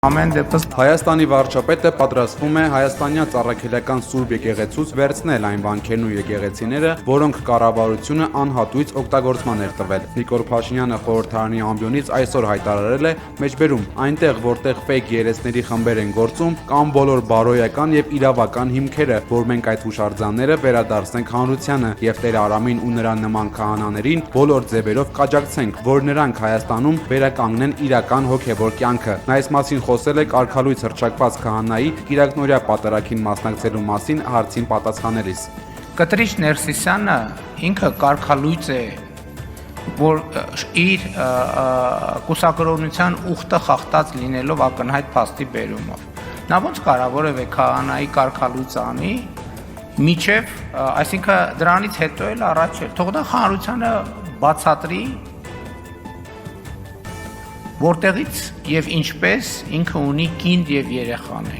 Ամեն դեպս Հայաստանի վարչապետը պատրաստվում է հայաստանյան ծառայքելական Սուրբ եկեղեցուց վերցնել այն վանքերն ու եկեղեցիները, որոնք կառավարությունը անհատույց օգտագործման էր տվել։ Նիկոլ Փաշինյանը խորհրդարանի ամբիոնից այսօր հայտարարել է մեջբերում այնտեղ, որտեղ ֆեյք երեսների խմբեր են գործում, կամ բոլոր բարոյական եւ իրավական հիմքերը, որ մենք այդ հուշարձանները վերադարձնենք հանրությանը եւ Տեր Արամին ու նրա նման քահանաներին բոլոր ձևերով կաջակցենք, որ նրանք Հայաստանում վերականգնեն իրական հոգեվոր կյանքը։ Նա այս մասին խոսել է կարգալույց հռչակված քահանայի Կիրակնօրյա պատարագին մասնակցելու մասին հարցին պատասխանելիս։ Կտրիչ Ներսիսյանը ինքը կարգալույծ է, որ իր կուսակրոնության ուխտը խախտած լինելով ակնհայտ փաստի բերումով։ Նա ոնց կարող որևէ քահանայի կարգալույծ անի, միջև, այսինքն դրանից հետո էլ առաջ էր, թող դա հանրությանը բացատրի, որտեղից եւ ինչպես ինքը ունի կին եւ երեխաներ։